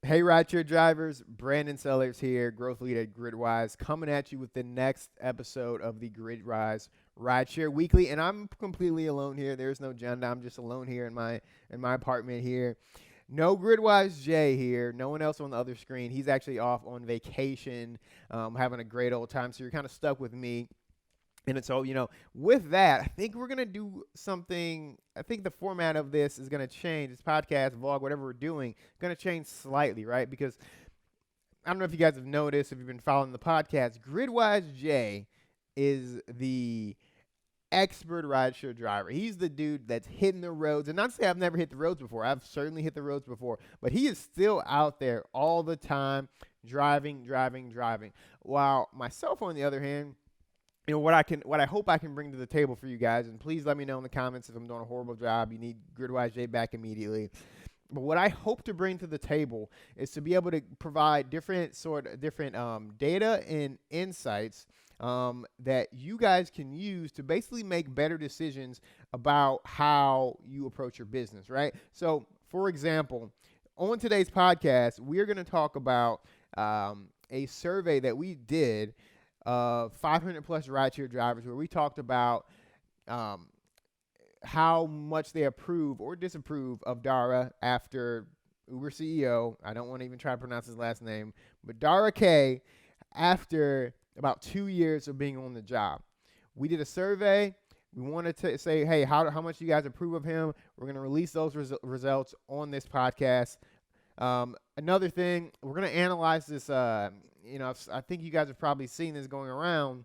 Hey, rideshare drivers, Brandon Sellers here, growth lead at Gridwise, coming at you with the next episode of the Gridwise Rideshare Weekly, and I'm completely alone here. There's no agenda. I'm just alone here in my apartment here. No Gridwise J here. No one else on the other screen. He's actually off on vacation, having a great old time. So you're kind of stuck with me. And so, with that, I think we're going to do something. I think the format of this is going to change. This podcast, vlog, whatever we're doing, going to change slightly, right? Because I don't know if you guys have noticed, if you've been following the podcast, Gridwise J is the expert rideshare driver. He's the dude that's hitting the roads. And not to say I've never hit the roads before. I've certainly hit the roads before. But he is still out there all the time, driving. While myself, on the other hand, what I hope I can bring to the table for you guys, and please let me know in the comments if I'm doing a horrible job. You need Gridwise J back immediately. But what I hope to bring to the table is to be able to provide different data and insights that you guys can use to basically make better decisions about how you approach your business, right? So, for example, on today's podcast, we're going to talk about a survey that we did of 500 plus rideshare drivers, where we talked about how much they approve or disapprove of Dara after Uber CEO. I don't want to even try to pronounce his last name, but Dara K, after about 2 years of being on the job. We did a survey. We wanted to say, hey, how much you guys approve of him? We're going to release those results on this podcast. Another thing, we're going to analyze this. I think you guys have probably seen this going around,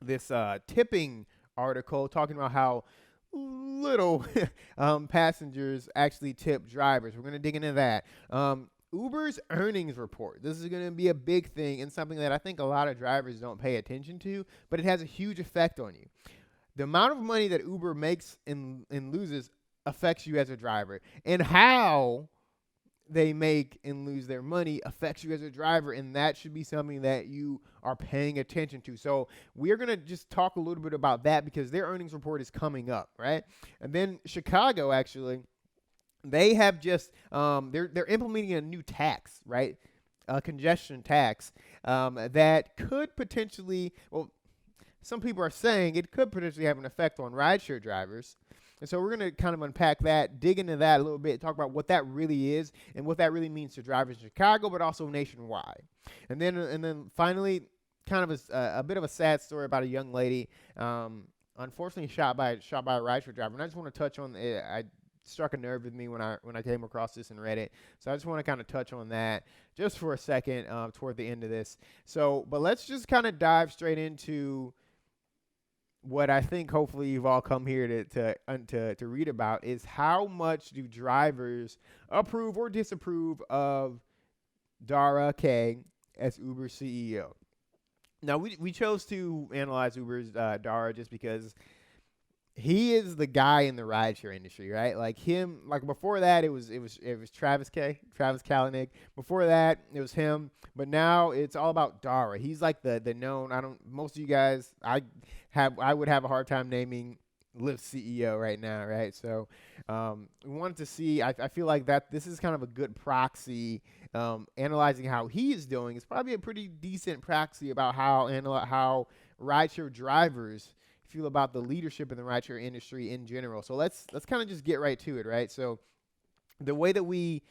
this tipping article talking about how little passengers actually tip drivers. We're going to dig into that. Uber's earnings report. This is going to be a big thing and something that I think a lot of drivers don't pay attention to, but it has a huge effect on you. The amount of money that Uber makes and loses affects you as a driver, and how they make and lose their money affects you as a driver, and that should be something that you are paying attention to. So we're going to just talk a little bit about that because their earnings report is coming up, right? And then Chicago, actually, they have just they're implementing a new tax, right? A congestion tax that could potentially, well, some people are saying it could potentially have an effect on rideshare drivers. And so we're going to kind of unpack that, dig into that a little bit, talk about what that really is and what that really means to drivers in Chicago, but also nationwide. And then finally, kind of a bit of a sad story about a young lady, unfortunately shot by a rideshare driver. And I just want to touch on it. I struck a nerve with me when I came across this and read it. So I just want to kind of touch on that just for a second toward the end of this. So, but let's just kind of dive straight into what I think hopefully you've all come here to read about is how much do drivers approve or disapprove of Dara K as Uber CEO. Now, we chose to analyze Uber's Dara just because he is the guy in the rideshare industry, right? Like him, like before that, it was Travis Kalanick. Before that, it was him. But now it's all about Dara. He's like the known. Most of you guys, I would have a hard time naming Lyft CEO right now, right? So we wanted to see. I feel like that this is kind of a good proxy. Analyzing how he is doing is probably a pretty decent proxy about how rideshare drivers feel about the leadership in the rideshare industry in general. So let's kind of just get right to it, right? So the way that we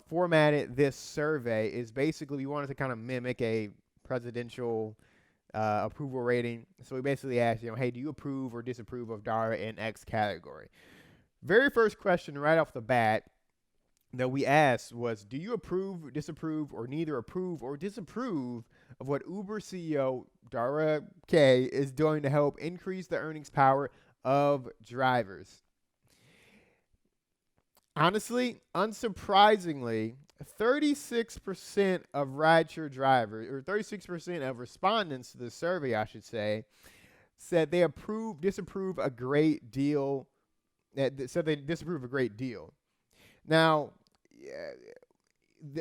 formatted this survey is basically we wanted to kind of mimic a presidential approval rating. So we basically asked, hey, do you approve or disapprove of Dara in X category? Very first question right off the bat that we asked was, do you approve, disapprove, or neither approve or disapprove of what Uber CEO Dara K is doing to help increase the earnings power of drivers? Honestly, unsurprisingly, 36% of rideshare drivers, or 36% of respondents to the survey, I should say, said they disapprove a great deal. Said they disapprove a great deal. Now,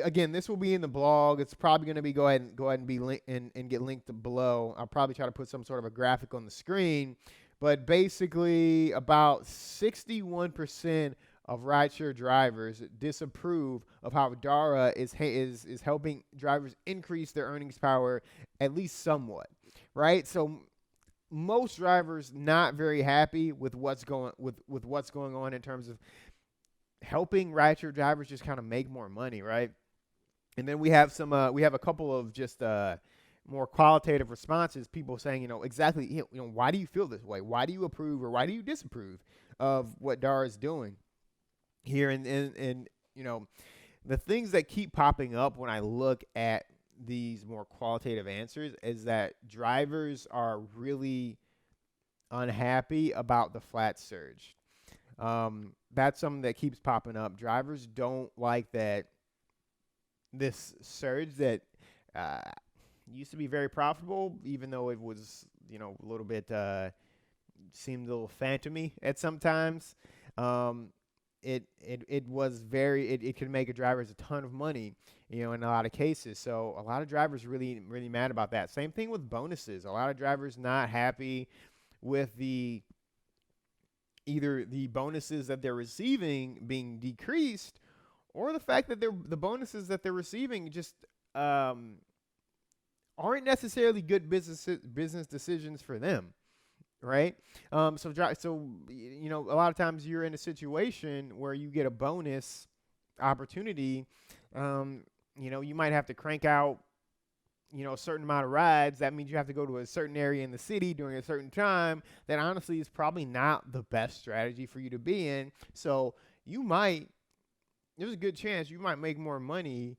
again, this will be in the blog. It's probably going to be go ahead and be linked and get linked below. I'll probably try to put some sort of a graphic on the screen. But basically, about 61% of rideshare drivers disapprove of how Dara is helping drivers increase their earnings power at least somewhat, right? So most drivers not very happy with what's going on in terms of helping rideshare drivers just kind of make more money, right? And then we have a couple of just more qualitative responses, people saying, exactly, why do you feel this way? Why do you approve or why do you disapprove of what Dara is doing here? And the things that keep popping up when I look at these more qualitative answers is that drivers are really unhappy about the flat surge. That's something that keeps popping up. Drivers don't like that this surge that used to be very profitable, even though it was, a little bit seemed a little phantomy at sometimes. It was very it could make a drivers a ton of money, in a lot of cases. So a lot of drivers really mad about that. Same thing with bonuses. A lot of drivers not happy with either the bonuses that they're receiving being decreased, or the fact that the bonuses that they're receiving just aren't necessarily good business decisions for them, right? So a lot of times you're in a situation where you get a bonus opportunity. You might have to crank out a certain amount of rides. That means you have to go to a certain area in the city during a certain time. That honestly is probably not the best strategy for you to be in. So there's a good chance you might make more money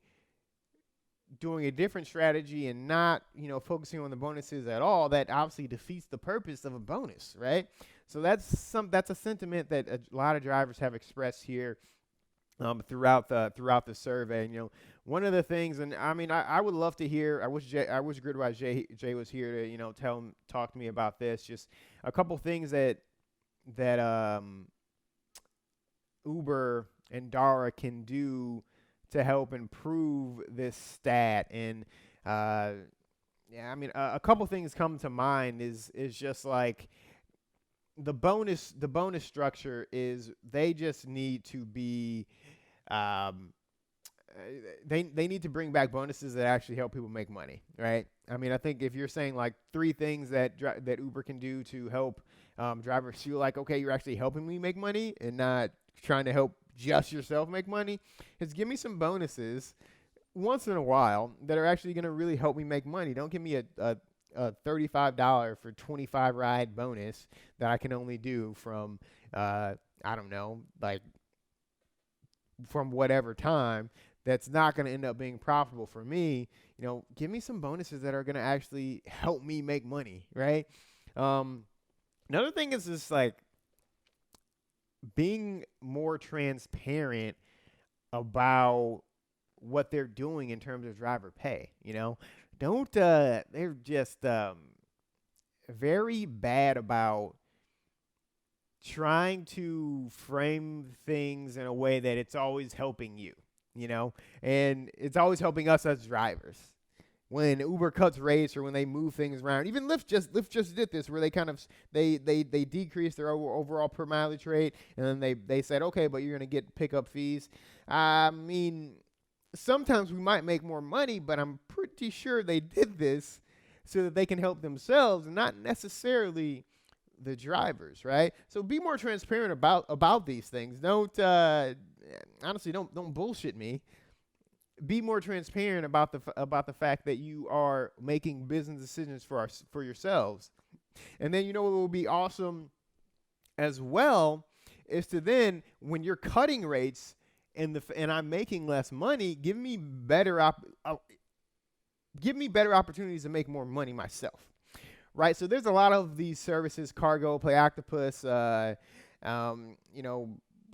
doing a different strategy and not, focusing on the bonuses at all. That obviously defeats the purpose of a bonus, right? So that's a sentiment that a lot of drivers have expressed here throughout the survey. One of the things, and I mean, I would love to hear. I wish Gridwise J was here to talk to me about this. Just a couple things that Uber and Dara can do to help improve this stat. And a couple things come to mind is just like the bonus structure is they just need to be they need to bring back bonuses that actually help people make money, right? I mean, I think if you're saying like 3 things that Uber can do to help drivers feel like, okay, you're actually helping me make money and not trying to help just yourself make money, is give me some bonuses once in a while that are actually going to really help me make money. Don't give me a $35 for 25 ride bonus that I can only do from I don't know, like from whatever time. That's not going to end up being profitable for me. Give me some bonuses that are going to actually help me make money, right? Another thing is just like being more transparent about what they're doing in terms of driver pay. Don't they're just very bad about trying to frame things in a way that it's always helping you, and it's always helping us as drivers. When Uber cuts rates or when they move things around, even Lyft just did this, where they kind of they decreased their overall per mileage rate, and then they said, okay, but you're gonna get pickup fees. I mean, sometimes we might make more money, but I'm pretty sure they did this so that they can help themselves and not necessarily the drivers, right? So be more transparent about these things. Don't honestly don't bullshit me. Be more transparent about the fact that you are making business decisions for yourselves. And then what will be awesome as well is to then, when you're cutting rates and I'm making less money, give me better opportunities to make more money myself. Right? So there's a lot of these services, Cargo, Play Octopus,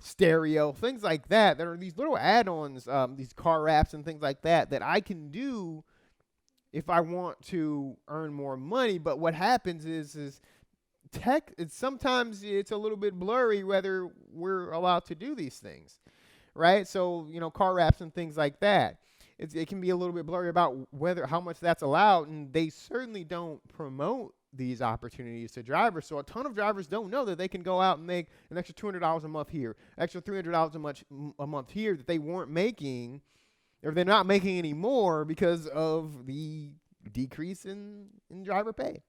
Stereo, things like that are these little add-ons, these car apps and things like that I can do if I want to earn more money. But what happens is sometimes it's a little bit blurry whether we're allowed to do these things, right? So, car apps and things like that. it can be a little bit blurry about how much that's allowed, and they certainly don't promote these opportunities to drivers. So a ton of drivers don't know that they can go out and make an extra $200 a month here, extra $300 a month here that they weren't making, or they're not making anymore because of the decrease in driver pay.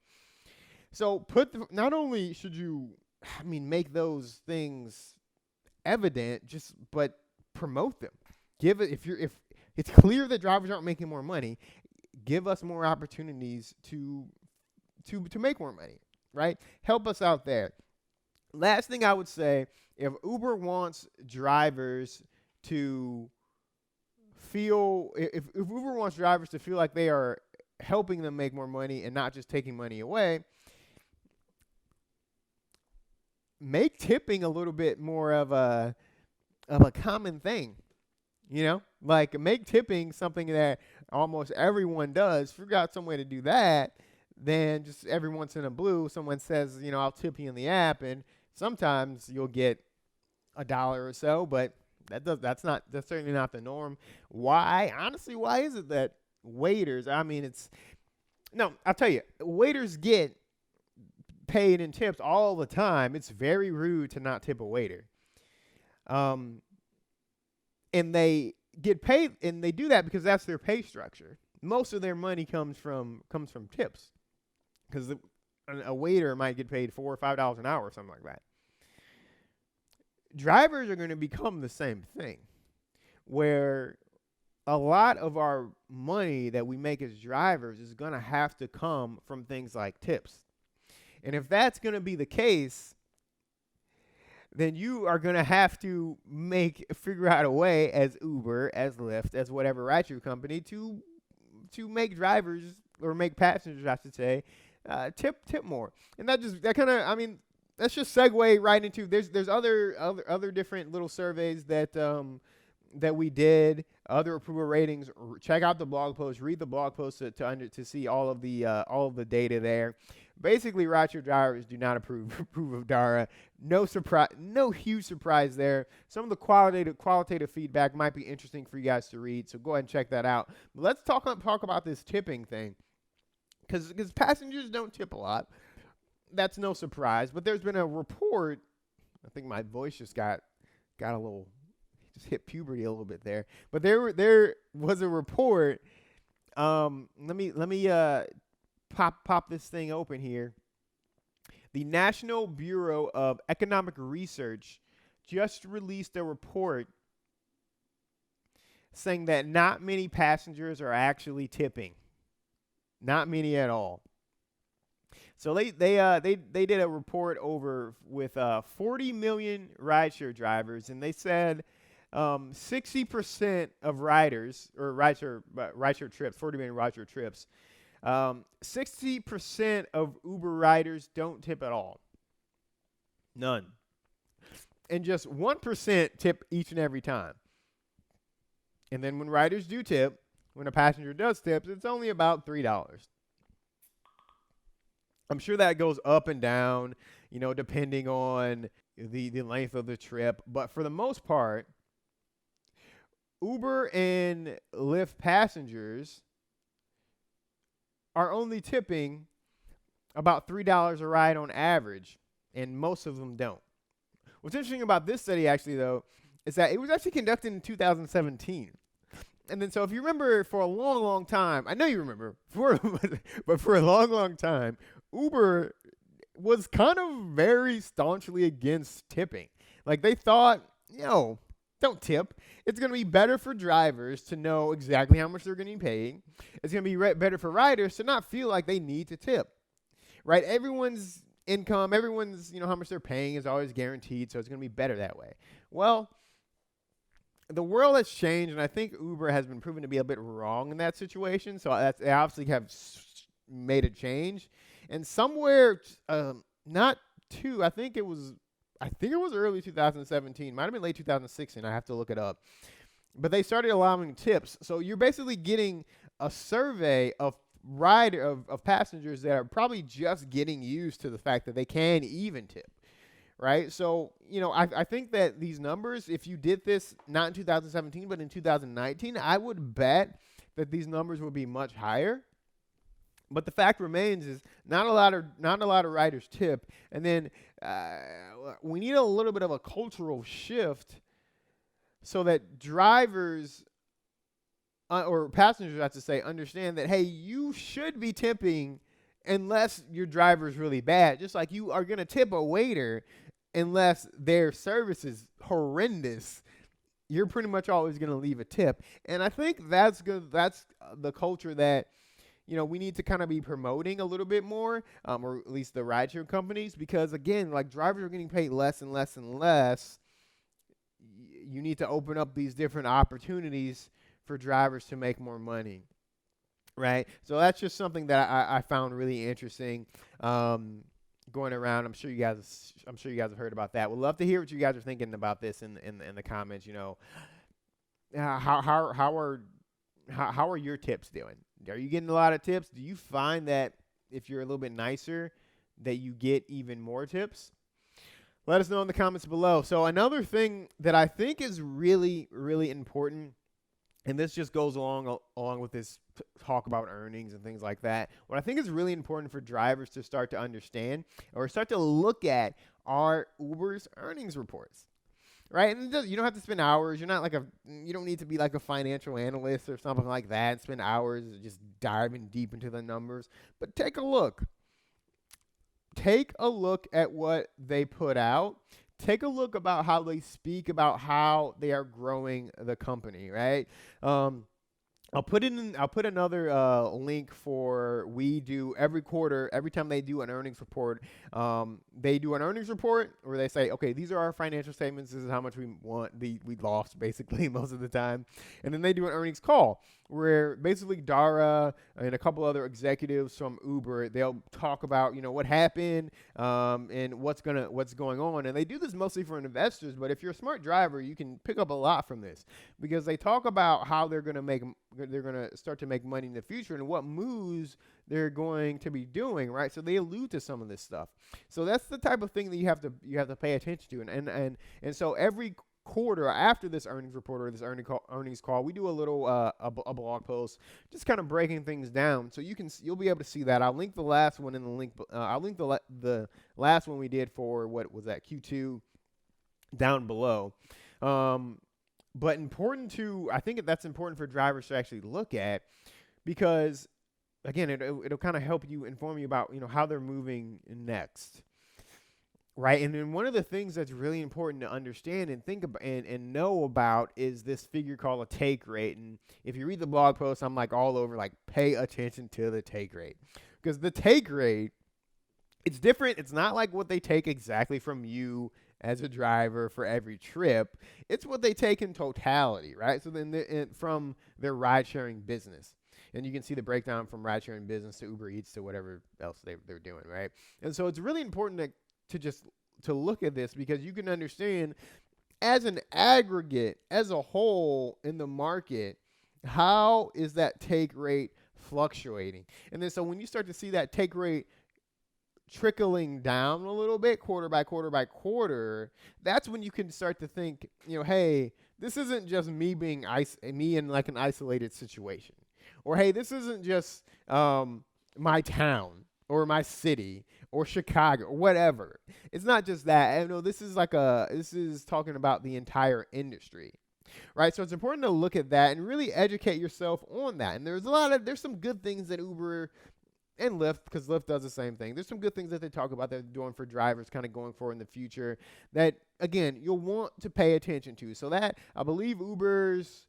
So not only should you, make those things evident, but promote them. Give it, if it's clear that drivers aren't making more money, give us more opportunities to make more money, right? Help us out there. Last thing I would say, if Uber wants drivers to feel, if Uber wants drivers to feel like they are helping them make more money and not just taking money away, make tipping a little bit more of a common thing. Like make tipping something that almost everyone does. Figure out some way to do that. Then just every once in a blue, someone says, I'll tip you in the app, and sometimes you'll get $1 or so, but that's certainly not the norm. Why? Honestly, why is it that waiters? I'll tell you, waiters get paid in tips all the time. It's very rude to not tip a waiter. And they get paid, and they do that because that's their pay structure. Most of their money comes from tips, because a waiter might get paid $4 or $5 an hour or something like that. Drivers are going to become the same thing, where a lot of our money that we make as drivers is going to have to come from things like tips. And if that's going to be the case, then you are going to have to figure out a way as Uber, as Lyft, as whatever rideshare company to make drivers, or make passengers, I should say, tip more. And let's just segue right into, there's other different little surveys that we did, other approval ratings. Check out the blog post, read the blog post to see all of the data there. Basically, rideshare drivers do not approve of Dara. No surprise, no huge surprise there. Some of the qualitative feedback might be interesting for you guys to read, so go ahead and check that out. But let's talk about this tipping thing, because passengers don't tip a lot. That's no surprise. But there's been a report. I think my voice just got a little, just hit puberty a little bit there. But there was a report. Let me pop this thing open here. The National Bureau of Economic Research just released a report saying that not many passengers are actually tipping. Not many at all. So they did a report with 40 million rideshare drivers, and they said 60% of riders, or rideshare trips, 40 million rideshare trips, 60% of Uber riders don't tip at all. None. And just 1% tip each and every time. And then when riders do tip, when a passenger does tip, it's only about $3. I'm sure that goes up and down, depending on the length of the trip. But for the most part, Uber and Lyft passengers are only tipping about $3 a ride on average, and most of them don't. What's interesting about this study, actually, though, is that it was actually conducted in 2017. And then, so if you remember, for a long, long time, I know you remember, but for a long, long time, Uber was kind of very staunchly against tipping. Like, they thought, don't tip. It's going to be better for drivers to know exactly how much they're going to be paying. It's going to be better for riders to not feel like they need to tip, right? Everyone's income, how much they're paying is always guaranteed, so it's going to be better that way. Well, the world has changed, and I think Uber has been proven to be a bit wrong in that situation. So they obviously have made a change. And somewhere, I think it was early 2017. Might have been late 2016. I have to look it up. But they started allowing tips. So you're basically getting a survey of passengers that are probably just getting used to the fact that they can even tip, right? So, I think that these numbers, if you did this not in 2017, but in 2019, I would bet that these numbers would be much higher. But the fact remains is not a lot of riders tip, and then we need a little bit of a cultural shift so that drivers or passengers, I have to say, understand that, hey, you should be tipping unless your driver is really bad. Just like you are going to tip a waiter unless their service is horrendous. You're pretty much always going to leave a tip. And I think that's good. That's the culture that, we need to kind of be promoting a little bit more, or at least the rideshare companies, because again, like drivers are getting paid less and less and less. You need to open up these different opportunities for drivers to make more money, right? So that's just something that I found really interesting going around. I'm sure you guys have heard about that. We'd love to hear what you guys are thinking about this in the comments. How are your tips doing? Are you getting a lot of tips? Do you find that if you're a little bit nicer, that you get even more tips? Let us know in the comments below. So another thing that I think is really, really important, and this just goes along with this talk about earnings and things like that. What I think is really important for drivers to start to understand or start to look at are Uber's earnings reports, right? And you don't have to spend hours. You don't need to be like a financial analyst or something like that. Spend hours just diving deep into the numbers. But take a look. Take a look at what they put out. Take a look about how they speak about how they are growing the company, right? I'll put another link for we do every quarter. Every time they do an earnings report, they do an earnings report where they say, okay, these are our financial statements. This is how much we lost basically most of the time. And then they do an earnings call where basically Dara and a couple other executives from Uber, they'll talk about, what happened and what's going on. And they do this mostly for investors, but if you're a smart driver, you can pick up a lot from this because they talk about how they're going to start to make money in the future and what moves they're going to be doing, right? So they allude to some of this stuff. So that's the type of thing that you have to pay attention to. And so every quarter after this earnings report or this earnings call, we do a little a blog post just kind of breaking things down. So you'll be able to see that. I'll link the last one in the link. I'll link the last one we did for what was that Q2 down below. But I think that's important for drivers to actually look at because, again, it'll kind of help you inform you about, how they're moving next, right? And then one of the things that's really important to understand and think about and know about is this figure called a take rate. And if you read the blog post, I'm like all over, like pay attention to the take rate because the take rate, it's different. It's not like what they take exactly from you as a driver for every trip. It's what they take in totality, right? So then from their ride-sharing business. And you can see the breakdown from ride-sharing business to Uber Eats to whatever else they're doing, right? And so it's really important to look at this because you can understand as an aggregate, as a whole in the market, how is that take rate fluctuating? And then so when you start to see that take rate trickling down a little bit quarter by quarter by quarter, that's when you can start to think, hey, this isn't just me in like an isolated situation, or hey, this isn't just my town or my city or Chicago or whatever. It's not just that. This is talking about the entire industry. Right, so it's important to look at that and really educate yourself on that. And there's some good things that Uber and Lyft, because Lyft does the same thing. There's some good things that they talk about that they're doing for drivers kind of going forward in the future that, again, you'll want to pay attention to. So that, I believe Uber's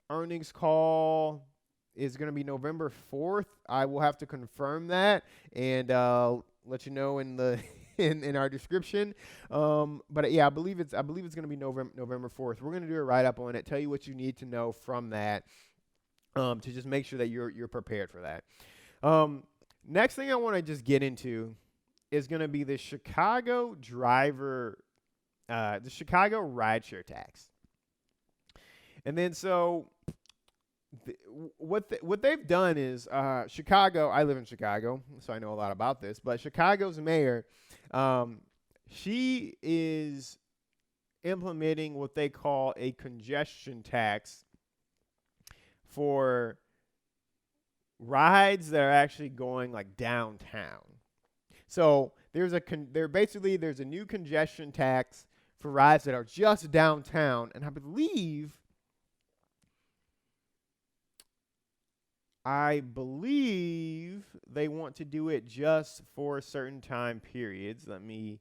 earnings call is going to be November 4th. I will have to confirm that and let you know in the in our description. But yeah, I believe it's going to be November 4th. We're going to do a write-up on it, tell you what you need to know from that to just make sure that you're prepared for that. Next thing I want to just get into is going to be the Chicago rideshare tax. And then so what they've done is Chicago, I live in Chicago, so I know a lot about this, but Chicago's mayor she is implementing what they call a congestion tax for rides that are actually going like downtown. So there's a new congestion tax for rides that are just downtown, and I believe they want to do it just for certain time periods. Let me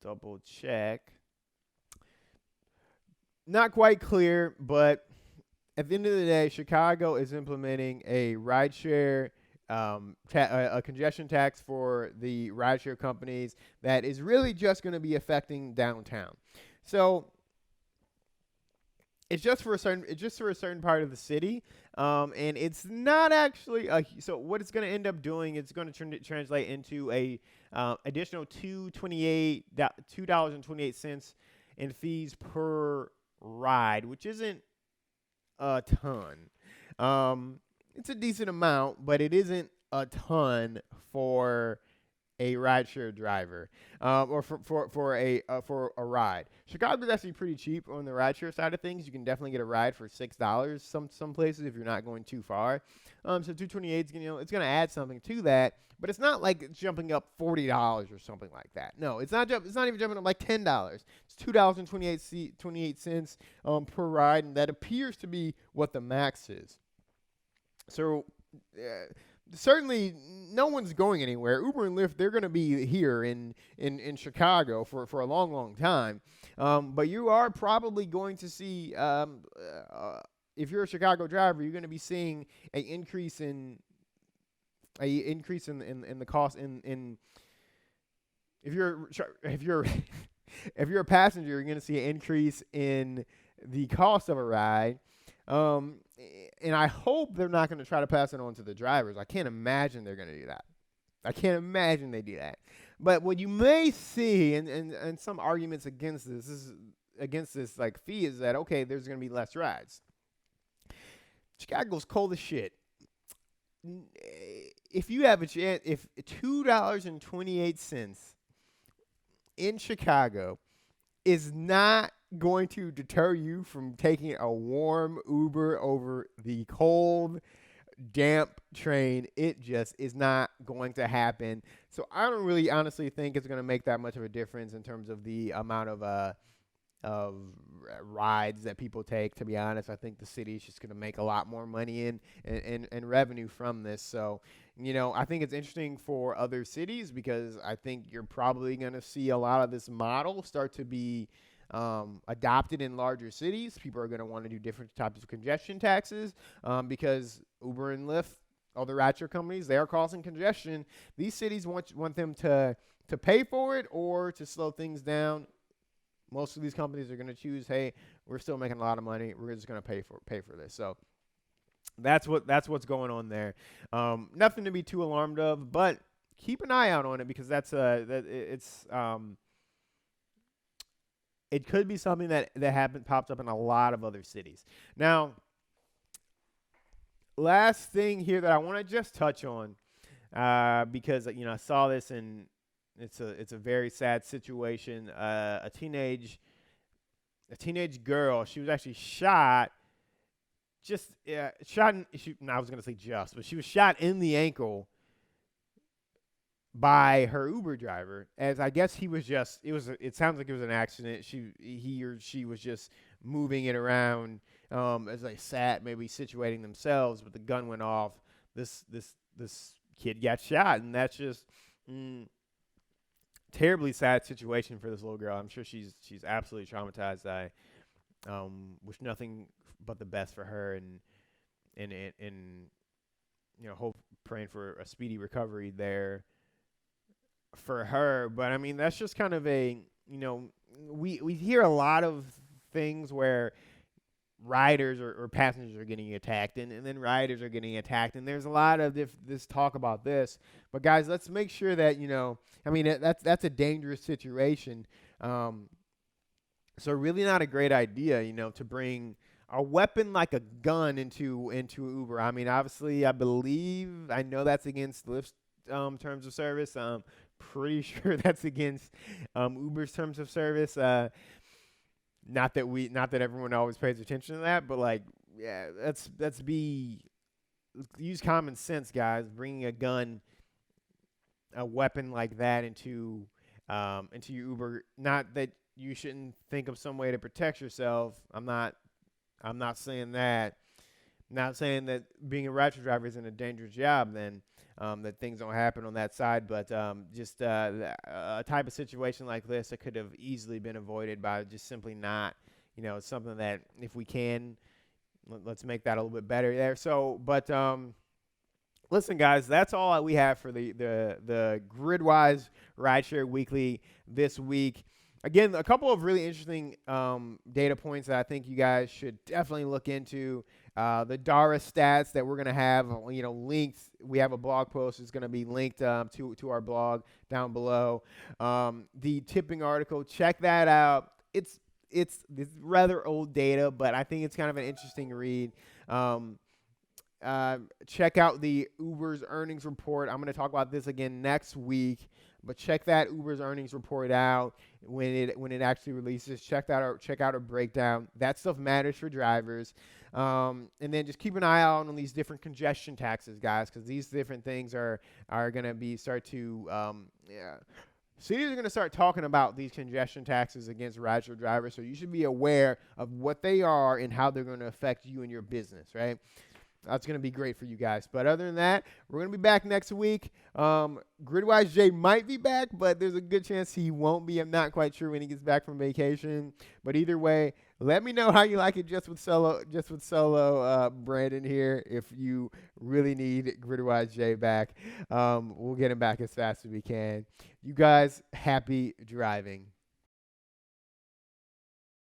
double check. Not quite clear, but at the end of the day, Chicago is implementing a rideshare, a congestion tax for the rideshare companies that is really just going to be affecting downtown. So it's just for a certain part of the city, and it's not actually so what it's going to end up doing, it's going to translate into a additional $2.28 in fees per ride, which isn't a ton. It's a decent amount, but it isn't a ton for a rideshare driver, or for a ride. Chicago is actually pretty cheap on the rideshare side of things. You can definitely get a ride for $6 some places if you're not going too far. So 228 is it's gonna add something to that, but it's not like it's jumping up $40 or something like that. No, it's not even jumping up like $10. It's $2.28 per ride, and that appears to be what the max is. So. Certainly, no one's going anywhere. Uber and Lyft, they're going to be here in Chicago for a long, long time. But you are probably going to see, if you're a Chicago driver, you're going to be seeing an increase in the cost in if you're if you're a passenger, you're going to see an increase in the cost of a ride. And I hope they're not going to try to pass it on to the drivers. I can't imagine they're going to do that. I can't imagine they do that. But what you may see, and some arguments against this like fee, is that okay, there's going to be less rides. Chicago's cold as shit. If you have a chance, if $2.28 in Chicago is not going to deter you from taking a warm Uber over the cold, damp train, it just is not going to happen. So I don't really honestly think it's going to make that much of a difference in terms of the amount of rides that people take. To be honest, I think the city is just going to make a lot more money and revenue from this. So, I think it's interesting for other cities because I think you're probably going to see a lot of this model start to be adopted in larger cities. People are going to want to do different types of congestion taxes because Uber and Lyft, other rideshare companies, they are causing congestion. These cities want them to pay for it or to slow things down. Most of these companies are going to choose, hey, we're still making a lot of money. We're just going to pay for this. So that's what's going on there. Nothing to be too alarmed of, but keep an eye out on it because it could be something that pops up in a lot of other cities. Now, last thing here that I want to just touch on, because I saw this and it's a very sad situation. A teenage girl. She was actually shot. I was gonna say but she was shot in the ankle by her Uber driver, as I guess it sounds like it was an accident. He or she was just moving it around as they sat, maybe situating themselves, but the gun went off. This kid got shot, and that's just terribly sad situation for this little girl. I'm sure she's absolutely traumatized. I wish nothing but the best for her, and hope, praying for a speedy recovery there for her. But I mean, that's just kind of we hear a lot of things where riders or passengers are getting attacked, and then riders are getting attacked, and there's a lot of this talk about this. But guys, let's make sure that that's a dangerous situation. So really not a great idea, to bring a weapon like a gun into Uber. I mean, obviously, I know that's against Lyft's terms of service. pretty sure that's against Uber's terms of service. Not that everyone always pays attention to that, but like, yeah, use common sense, guys. Bringing a weapon like that into your Uber. Not that you shouldn't think of some way to protect yourself. I'm not saying that. Not saying that being a rideshare driver isn't a dangerous job, then that things don't happen on that side, but just a type of situation like this that could have easily been avoided by just simply not, it's something that if we can, let's make that a little bit better there. So, but listen, guys, that's all we have for the Gridwise Rideshare Weekly this week. Again, a couple of really interesting data points that I think you guys should definitely look into. The Dara stats that we're going to have, linked. We have a blog post that's going to be linked to our blog down below. The tipping article, check that out. It's rather old data, but I think it's kind of an interesting read. Check out the Uber's earnings report. I'm going to talk about this again next week, but check that Uber's earnings report out when it actually releases. Check out a breakdown. That stuff matters for drivers. And then just keep an eye out on these different congestion taxes, guys, because these different things are going to cities are going to start talking about these congestion taxes against rideshare drivers, so you should be aware of what they are and how they're going to affect you and your business, right? That's going to be great for you guys. But other than that, we're going to be back next week. Gridwise J might be back, but there's a good chance he won't be. I'm not quite sure when he gets back from vacation. But either way, let me know how you like it just with solo Brandon here. If you really need Gridwise J back, we'll get him back as fast as we can. You guys, happy driving.